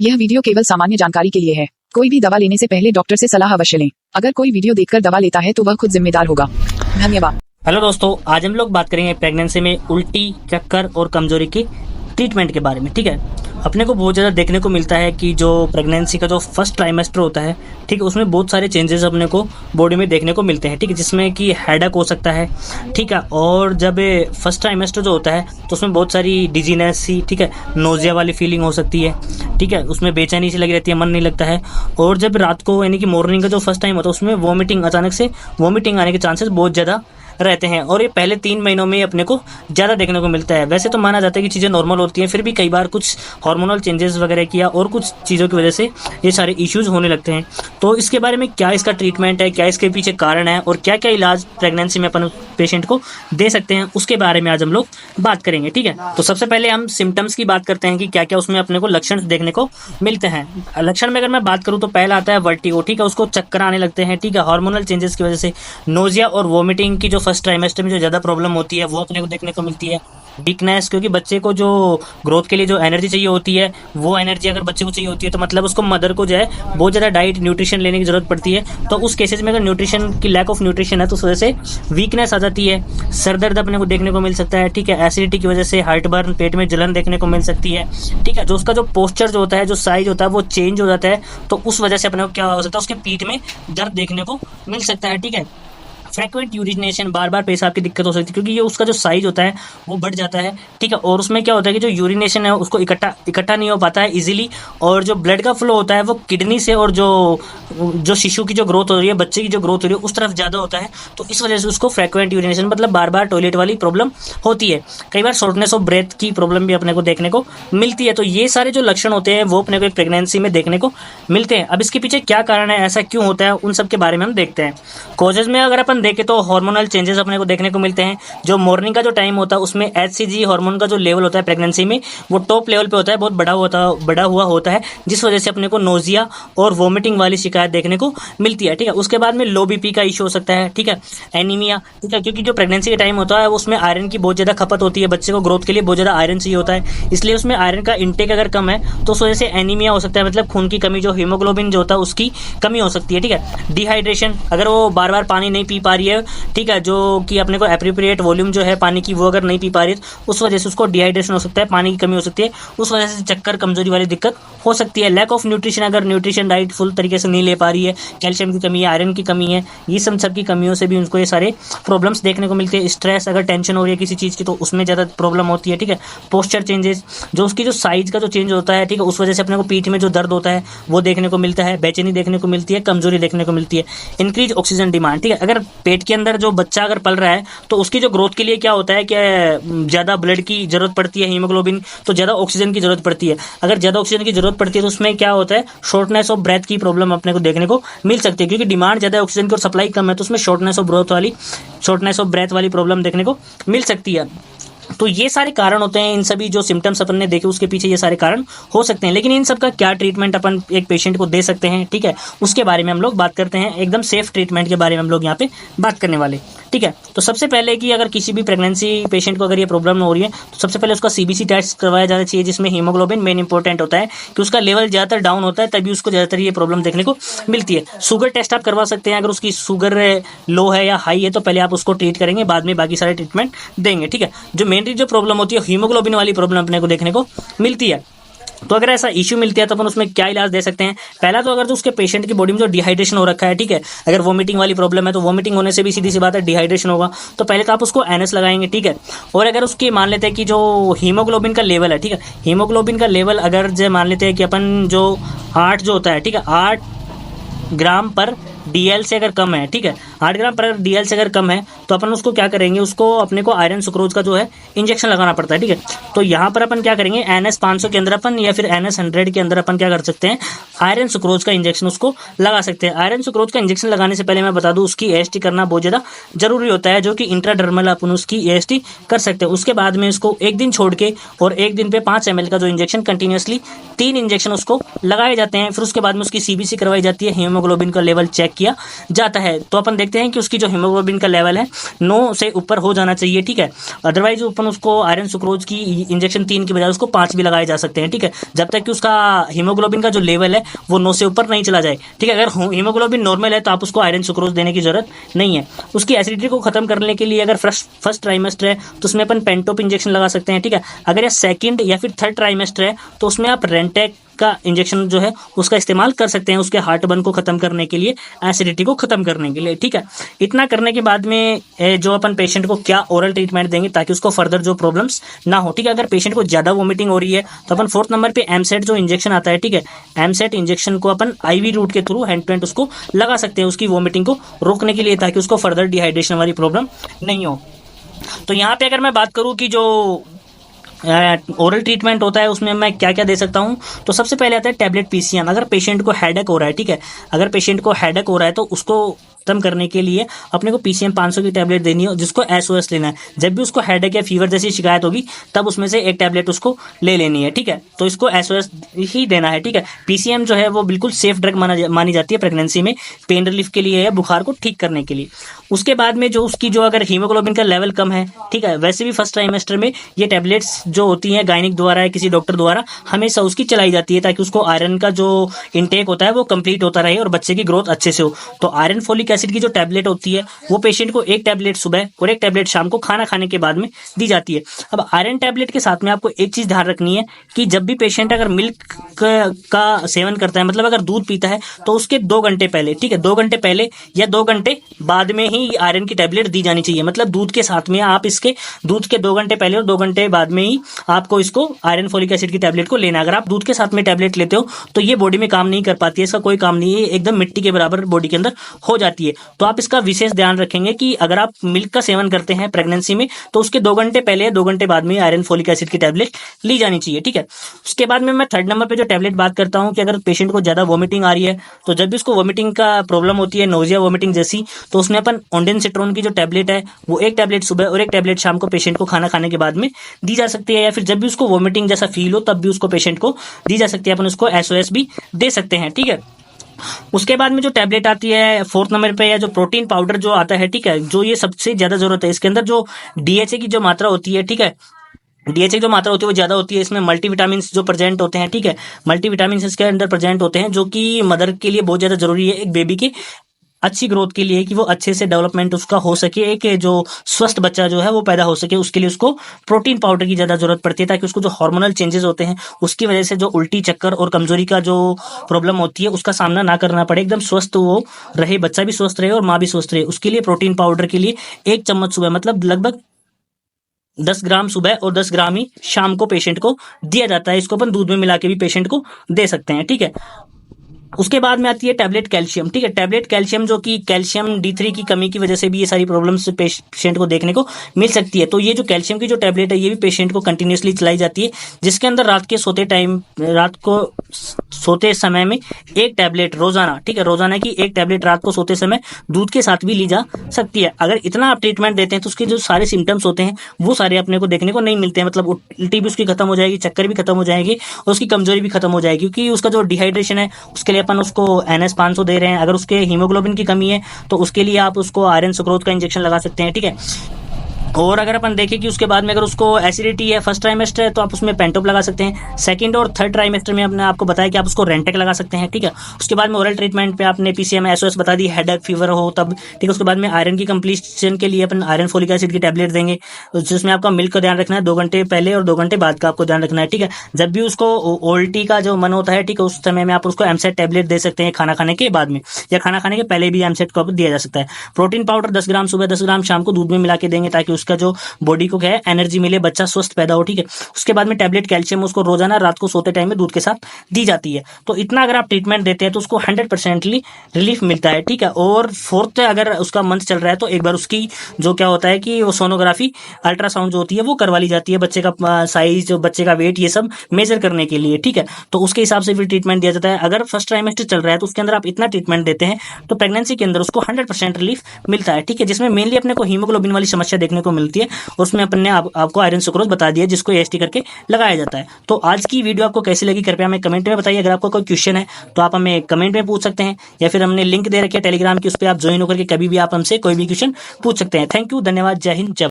यह वीडियो केवल सामान्य जानकारी के लिए है। कोई भी दवा लेने से पहले डॉक्टर से सलाह अवश्य लें। अगर कोई वीडियो देखकर दवा लेता है तो वह खुद जिम्मेदार होगा। धन्यवाद। हेलो दोस्तों, आज हम लोग बात करेंगे प्रेगनेंसी में उल्टी, चक्कर और कमजोरी की ट्रीटमेंट के बारे में। ठीक है, अपने को बहुत ज़्यादा देखने को मिलता है कि जो प्रेगनेंसी का जो फर्स्ट ट्राइमेस्टर होता है, ठीक है, उसमें बहुत सारे चेंजेस अपने को बॉडी में देखने को मिलते हैं। ठीक है, जिसमें कि हेडेक हो सकता है। ठीक है, और जब फर्स्ट ट्राइमेस्टर जो होता है तो उसमें बहुत सारी डिजीनेस सी, ठीक है, नोजिया वाली फीलिंग हो सकती है। ठीक है, उसमें बेचैनी सी लगी रहती है, मन नहीं लगता है। और जब रात को यानी कि मॉर्निंग का जो फर्स्ट टाइम होता है उसमें वॉमिटिंग, अचानक से वॉमिटिंग आने के चांसेस बहुत ज़्यादा रहते हैं। और ये पहले 3 महीनों में अपने को ज़्यादा देखने को मिलता है। वैसे तो माना जाता है कि चीज़ें नॉर्मल होती हैं, फिर भी कई बार कुछ हार्मोनल चेंजेस वगैरह किया और कुछ चीज़ों की वजह से ये सारे इश्यूज़ होने लगते हैं। तो इसके बारे में क्या इसका ट्रीटमेंट है, क्या इसके पीछे कारण है और क्या क्या इलाज प्रेगनेंसी में अपन पेशेंट को दे सकते हैं, उसके बारे में आज हम लोग बात करेंगे। ठीक है, तो सबसे पहले हम सिम्टम्स की बात करते हैं कि क्या क्या उसमें अपने को लक्षण देखने को मिलते हैं। लक्षण में अगर मैं बात करूँ तो पहला आता है वर्टिगो। ठीक है, उसको चक्कर आने लगते हैं। ठीक है, हार्मोनल चेंजेस की वजह से नोजिया और वॉमिटिंग की जो फर्स्ट ट्राइमेस्टर में जो ज़्यादा प्रॉब्लम होती है वो अपने को देखने को मिलती है। वीकनेस, क्योंकि बच्चे को जो ग्रोथ के लिए जो एनर्जी चाहिए होती है, वो एनर्जी अगर बच्चे को चाहिए होती है तो मतलब उसको मदर को जो है बहुत ज़्यादा डाइट, न्यूट्रिशन लेने की ज़रूरत पड़ती है। तो उस केसेस में अगर न्यूट्रिशन की लैक ऑफ न्यूट्रिशन है तो उस वजह से वीकनेस आ जाती है। सर दर्द अपने को देखने को मिल सकता है। ठीक है, एसिडिटी की वजह से हार्ट बर्न, पेट में जलन देखने को मिल सकती है। ठीक है, जो उसका जो पोस्चर जो होता है, जो साइज होता है वो चेंज हो जाता है। तो उस वजह से अपने को क्या हो सकता है, उसके पीठ में दर्द देखने को मिल सकता है। ठीक है, फ्रीक्वेंट यूरिनेशन, बार बार पेशाब की दिक्कत हो सकती है क्योंकि ये उसका जो साइज होता है वो बढ़ जाता है। ठीक है, और उसमें क्या होता है कि जो यूरिनेशन है उसको इकट्ठा नहीं हो पाता है इजीली, और जो ब्लड का फ्लो होता है वो किडनी से और जो शिशु की जो ग्रोथ हो रही है, बच्चे की जो ग्रोथ हो रही है उस तरफ ज़्यादा होता है। तो इस वजह से उसको फ्रीक्वेंट यूरिनेशन मतलब बार बार टॉयलेट वाली प्रॉब्लम होती है। कई बार शॉर्टनेस ऑफ ब्रेथ की प्रॉब्लम भी अपने को देखने को मिलती है। तो ये सारे जो लक्षण होते हैं वो अपने को एक प्रेगनेंसी में देखने को मिलते हैं। अब इसके पीछे क्या कारण है, ऐसा क्यों होता है, उन सब के बारे में हम देखते हैं। कॉजेज में अगर अपन देखें तो हार्मोनल चेंजेस अपने को देखने को मिलते हैं। जो मॉर्निंग का जो टाइम होता है उसमें HCG हार्मोन का जो लेवल होता है प्रेगनेंसी में वो टॉप लेवल पे होता है, बहुत बड़ा हुआ होता है, जिस वजह से अपने को नोजिया और वोमिटिंग वाली शिकायत देखने को मिलती है। ठीक है, उसके बाद में लो BP का इशू हो सकता है। ठीक है, एनीमिया। ठीक है, क्योंकि जो प्रेगनेंसी का टाइम होता है उसमें आयरन की बहुत ज़्यादा खपत होती है, बच्चे को ग्रोथ के लिए बहुत ज़्यादा आयरन चाहिए होता है, इसलिए उसमें आयरन का इंटेक अगर कम है तो उस वजह से एनीमिया हो सकता है, मतलब खून की कमी, जो हीमोग्लोबिन जो होता है उसकी कमी हो सकती है। ठीक है, डिहाइड्रेशन, अगर वो बार बार पानी नहीं पी पा रही है, ठीक है, जो कि अपने को एप्रोप्रिएट वॉल्यूम जो है पानी की वो अगर नहीं पी पा रही है उस वजह से उसको डिहाइड्रेशन हो सकता है, पानी की कमी हो सकती है, उस वजह से चक्कर, कमजोरी वाली दिक्कत हो सकती है। लैक ऑफ न्यूट्रिशन, अगर न्यूट्रिशन डाइट फुल तरीके से नहीं ले पा रही है, कैल्शियम की कमी है, आयरन की कमी है, ये सब की कमियों से भी उनको ये सारे प्रॉब्लम्स देखने को मिलते हैं। स्ट्रेस, अगर टेंशन हो रही है किसी चीज़ की तो उसमें ज़्यादा प्रॉब्लम होती है। ठीक है, पोस्चर चेंजेस, जो उसकी जो साइज का जो चेंज होता है, ठीक है, उस वजह से अपने को पीठ में जो दर्द होता है वो देखने को मिलता है, बेचैनी देखने को मिलती है, कमजोरी देखने को मिलती है। Increase oxygen demand. ठीक है, अगर पेट के अंदर जो बच्चा अगर पल रहा है तो उसकी जो ग्रोथ के लिए क्या होता है कि ज़्यादा ब्लड की जरूरत पड़ती है, हीमोग्लोबिन, तो ज़्यादा ऑक्सीजन की जरूरत पड़ती है। अगर ज़्यादा ऑक्सीजन की जरूरत पड़ती है तो उसमें क्या होता है, शॉर्टनेस ऑफ ब्रेथ की प्रॉब्लम अपने को देखने को मिल सकती है, क्योंकि डिमांड ज़्यादा है ऑक्सीजन की और सप्लाई कम है, तो उसमें शॉर्टनेस ऑफ ब्रेथ वाली प्रॉब्लम देखने को मिल सकती है। तो ये सारे कारण होते हैं, इन सभी जो सिम्टम्स अपन ने देखे उसके पीछे ये सारे कारण हो सकते हैं। लेकिन इन सब का क्या ट्रीटमेंट अपन एक पेशेंट को दे सकते हैं, ठीक है, उसके बारे में हम लोग बात करते हैं। एकदम सेफ ट्रीटमेंट के बारे में हम लोग यहाँ पे बात करने वाले। ठीक है, तो सबसे पहले कि अगर किसी भी प्रेगनेंसी पेशेंट को अगर ये प्रॉब्लम हो रही है तो सबसे पहले उसका CBC टेस्ट करवाया जाना चाहिए, जिसमें हीमोग्लोबिन मेन इंपॉर्टेंट होता है कि उसका लेवल ज़्यादातर डाउन होता है, तभी उसको ज़्यादातर ये प्रॉब्लम देखने को मिलती है। शुगर टेस्ट आप करवा सकते हैं, अगर उसकी शुगर लो है या हाई है तो पहले आप उसको ट्रीट करेंगे, बाद में बाकी सारे ट्रीटमेंट देंगे। ठीक है, जो मेनली जो प्रॉब्लम होती है हीमोग्लोबिन वाली प्रॉब्लम अपने को देखने को मिलती है। तो अगर ऐसा इशू मिलती है तो अपन उसमें क्या इलाज दे सकते हैं। पहला तो अगर तो उसके पेशेंट की बॉडी में जो डिहाइड्रेशन हो रखा है, ठीक है, अगर वोमिटिंग वाली प्रॉब्लम है तो वोमिटिंग होने से भी सीधी सी बात है डिहाइड्रेशन होगा, तो पहले तो आप उसको NS लगाएंगे। ठीक है, और अगर उसकी मान लेते हैं कि जो हीमोग्लोबिन का लेवल है, ठीक है, हीमोग्लोबिन का लेवल अगर जो मान लेते हैं कि अपन जो 8 जो होता है, ठीक है, 8 ग्राम पर DL से अगर कम है, ठीक है, 8 ग्राम पर DL से अगर कम है तो अपन उसको क्या करेंगे, उसको अपने को आयरन सुक्रोज का जो है इंजेक्शन लगाना पड़ता है। ठीक है, तो यहाँ पर अपन क्या करेंगे, NS 500 के अंदर अपन या फिर NS 100 के अंदर अपन क्या कर सकते हैं, आयरन सुक्रोज का इंजेक्शन उसको लगा सकते हैं। आयरन सुक्रोज का इंजेक्शन लगाने से पहले मैं बता दूं उसकी AST करना बहुत ज़्यादा जरूरी होता है, जो कि इंट्राडर्मल अपन उसकी AST कर सकते हैं। उसके बाद में उसको एक दिन छोड़ के और एक दिन पे 5 ml का जो इंजेक्शन कंटिन्यूसली 3 इंजेक्शन उसको लगाए जाते हैं। फिर उसके बाद में उसकी CBC करवाई जाती है, हीमोग्लोबिन का लेवल चेक किया जाता है। तो अपन देखते हैं कि उसकी जो हीमोग्लोबिन का लेवल है 9 से ऊपर हो जाना चाहिए, ठीक है। अदरवाइज अपन उसको आयरन सुक्रोज की इंजेक्शन 3 की बजाय उसको 5 भी लगाए जा सकते हैं, ठीक है, जब तक कि उसका हीमोग्लोबिन का जो लेवल है वो 9 से ऊपर नहीं चला जाए, ठीक है। अगर हीमोग्लोबिन नॉर्मल है तो आप उसको आयरन सुक्रोज देने की जरूरत नहीं है। उसकी एसिडिटी को खत्म करने के लिए अगर फर्स्ट ट्राइमेस्टर है तो उसमें अपन पेंटोप इंजेक्शन लगा सकते हैं, ठीक है। अगर ये सेकंड या फिर थर्ड ट्राइमेस्टर है तो उसमें आप रेंटेक का इंजेक्शन जो है उसका इस्तेमाल कर सकते हैं, उसके हार्ट बर्न को खत्म करने के लिए, एसिडिटी को खत्म करने के लिए, ठीक है। इतना करने के बाद में जो अपन पेशेंट को क्या ओरल ट्रीटमेंट देंगे ताकि उसको फर्दर जो प्रॉब्लम्स ना हो, ठीक है। अगर पेशेंट को ज़्यादा वोमिटिंग हो रही है तो अपन 4th नंबर पे एमसेट जो इंजेक्शन आता है, ठीक है, एमसेट इंजेक्शन को अपन आईवी रूट के थ्रू हैंड टू हैंड उसको लगा सकते हैं उसकी वोमिटिंग को रोकने के लिए, ताकि उसको फर्दर डिहाइड्रेशन वाली प्रॉब्लम नहीं हो। तो यहाँ पे अगर मैं बात करूँ कि जो ओरल ट्रीटमेंट होता है उसमें मैं क्या क्या दे सकता हूँ, तो सबसे पहले आता है टैबलेट पीसीएम। अगर पेशेंट को हेडेक हो रहा है, ठीक है, अगर पेशेंट को हेडेक हो रहा है तो उसको खत्म करने के लिए अपने को पीसीएम 500 की टैबलेट देनी है, जिसको एसओएस लेना है। जब भी उसको हेडेक या फीवर जैसी शिकायत होगी तब उसमें से एक टैबलेट उसको ले लेनी है, ठीक है। तो इसको एसओएस ही देना है, ठीक है। पीसीएम जो है वो बिल्कुल सेफ ड्रग मानी जाती है प्रेगनेंसी में, पेन रिलीफ के लिए या बुखार को ठीक करने के लिए। उसके बाद में जो उसकी जो अगर हीमोग्लोबिन का लेवल कम है, ठीक है, वैसे भी फर्स्ट ट्राइमेस्टर में ये टैबलेट्स जो होती हैं गायनिक द्वारा या किसी डॉक्टर द्वारा हमेशा उसकी चलाई जाती है, ताकि उसको आयरन का जो इनटेक होता है वो कंप्लीट होता रहे और बच्चे की ग्रोथ अच्छे से हो। तो आयरन फोलिक एसिड की जो टैबलेट होती है वो पेशेंट को एक टैबलेट सुबह और एक टैबलेट शाम को खाना खाने के बाद में दी जाती है। अब आयरन टैबलेट के साथ में आपको एक चीज ध्यान रखनी है कि जब भी पेशेंट अगर मिल्क का सेवन करता है, मतलब अगर दूध पीता है, तो उसके 2 घंटे पहले, ठीक है, 2 घंटे पहले या 2 घंटे बाद में ही आयरन की टैबलेट दी जानी चाहिए। मतलब दूध के साथ में आप इसके दूध के 2 घंटे पहले और 2 घंटे बाद में ही आपको इसको आयरन फोलिक एसिड की टैबलेट को लेना है। अगर आप दूध के साथ में टैबलेट लेते हो तो ये बॉडी में काम नहीं कर पाती है, इसका कोई काम नहीं है, एकदम मिट्टी के बराबर बॉडी के अंदर हो जाती है। तो आप इसका विशेष ध्यान रखेंगे कि अगर आप मिल्क का सेवन करते हैं प्रेगनेंसी में तो उसके 2 घंटे पहले या 2 घंटे बाद में आयरन फोलिक एसिड की टैबलेट ली जानी चाहिए, ठीक है। उसके बाद में मैं 3rd नंबर पे जो टैबलेट बात करता हूँ कि अगर पेशेंट को ज्यादा वोमिटिंग आ रही है, तो जब भी उसको वोमिटिंग का प्रॉब्लम होती है, नोजिया वोमिटिंग जैसी, तो उसमें अपन ओंडेनसिट्रोन की जो टैबलेट है वो एक टैबलेट सुबह और एक टैबलेट शाम को पेशेंट को खाना खाने के बाद में दी जा सकती है, या फिर जब भी उसको वोमिटिंग जैसा फील हो तब भी उसको पेशेंट को दी जा सकती है, अपन उसको एसओएस भी दे सकते हैं, ठीक है। उसके बाद में जो टैबलेट आती है 4th नंबर पे, या जो प्रोटीन पाउडर जो आता है, ठीक है, जो ये सबसे ज्यादा जरूरत है, इसके अंदर जो डीएचए की जो मात्रा होती है, ठीक है, डीएचए की जो मात्रा होती है वो ज्यादा होती है। इसमें मल्टीविटामिन जो प्रेजेंट होते हैं, ठीक है, मल्टीविटामिन इसके अंदर प्रेजेंट होते हैं, जो कि मदर के लिए बहुत ज्यादा जरूरी है, एक बेबी की अच्छी ग्रोथ के लिए, कि वो अच्छे से डेवलपमेंट उसका हो सके, एक जो स्वस्थ बच्चा जो है वो पैदा हो सके, उसके लिए उसको प्रोटीन पाउडर की ज्यादा जरूरत पड़ती है, ताकि उसको जो हार्मोनल चेंजेस होते हैं उसकी वजह से जो उल्टी, चक्कर और कमजोरी का जो प्रॉब्लम होती है उसका सामना ना करना पड़े, एकदम स्वस्थ वो रहे, बच्चा भी स्वस्थ रहे और माँ भी स्वस्थ रहे। उसके लिए प्रोटीन पाउडर के लिए 1 चम्मच सुबह, मतलब लगभग 10 ग्राम सुबह और 10 ग्राम ही शाम को पेशेंट को दिया जाता है। इसको अपन दूध में मिला के भी पेशेंट को दे सकते हैं, ठीक है। उसके बाद में आती है टैबलेट कैल्शियम, ठीक है, टैबलेट कैल्शियम जो कि कैल्शियम D3 की कमी की वजह से भी ये सारी प्रॉब्लम्स पेशेंट को देखने को मिल सकती है। तो ये जो कैल्शियम की जो टैबलेट है ये भी पेशेंट को कंटिन्यूसली चलाई जाती है, जिसके अंदर रात को सोते समय में एक टैबलेट रोजाना, ठीक है, रोजाना की एक टैबलेट रात को सोते समय दूध के साथ भी ली जा सकती है। अगर इतना आप ट्रीटमेंट देते हैं तो उसके जो सारे सिम्टम्स होते हैं वो सारे अपने को देखने को नहीं मिलते हैं, मतलब उल्टी भी उसकी खत्म हो जाएगी, चक्कर भी खत्म हो जाएगी और उसकी कमजोरी भी खत्म हो जाएगी, क्योंकि उसका जो डिहाइड्रेशन है उसके लिए अपन उसको NS 500 दे रहे हैं। अगर उसके हीमोग्लोबिन की कमी है तो उसके लिए आप उसको आयरन सुक्रोज का इंजेक्शन लगा सकते हैं, ठीक है। और अगर अपन देखें कि उसके बाद में अगर उसको एसिडिटी है फर्स्ट ट्राइमेस्टर है तो आप उसमें पेंटोप लगा सकते हैं। सेकंड और थर्ड ट्राइमेस्टर में आपने आपको बताया कि आप उसको रेंटेक लगा सकते हैं, ठीक है। उसके बाद में ओरल ट्रीटमेंट पे आपने पीसीएम एसओएस बता दी, हेडेक फीवर हो तब, ठीक है। उसके बाद में आयरन की कंप्लीशन के लिए अपन आयरन फोलिक एसिड की टैबलेट देंगे, जिसमें आपका मिल्क का ध्यान रखना है, 2 घंटे पहले और 2 घंटे बाद का आपको ध्यान रखना है, ठीक है। जब भी उसको उल्टी का जो मन होता है, ठीक है, उस समय में आप उसको एमसेट टैबलेट दे सकते हैं खाना खाने के बाद में, या खाना खाने के पहले भी एमसेट को दिया जा सकता है। प्रोटीन पाउडर 10 ग्राम सुबह 10 ग्राम शाम को दूध में मिला के देंगे, ताकि उसका जो बॉडी को क्या है एनर्जी मिले, बच्चा स्वस्थ पैदा हो, ठीक है। उसके बाद में टैबलेट कैल्शियम उसको रोजाना रात को सोते टाइम में दूध के साथ दी जाती है। तो इतना अगर आप ट्रीटमेंट देते हैं तो उसको 100% रिलीफ मिलता है, ठीक है। और 4th अगर उसका मंथ चल रहा है तो एक बार उसकी जो क्या होता है कि वो सोनोग्राफी, अल्ट्रासाउंड जो होती है वो करवा ली जाती है, बच्चे का साइज, बच्चे का वेट, ये सब मेजर करने के लिए, ठीक है। तो उसके हिसाब से फिर ट्रीटमेंट दिया जाता है। अगर फर्स्ट ट्राइमेस्टर चल रहा है तो उसके अंदर आप इतना ट्रीटमेंट देते हैं तो प्रेगनेंसी के अंदर उसको 100% रिलीफ मिलता है, ठीक है। जिसमें मेनली अपने को हीमोग्लोबिन वाली समस्या देखने को मिलती है, और उसमें अपन ने आपको आयरन सुक्रोज बता दिया जिसको एएसटी करके लगाया जाता है। तो आज की वीडियो आपको कैसी लगी कृपया हमें कमेंट में बताइए। अगर आपको कोई क्वेश्चन है तो आप हमें कमेंट में पूछ सकते हैं, या फिर हमने लिंक दे रखी है टेलीग्राम की, उस पर आप ज्वाइन होकर के कभी भी आप हमसे कोई भी क्वेश्चन पूछ सकते हैं। थैंक यू, धन्यवाद, जय हिंद, जय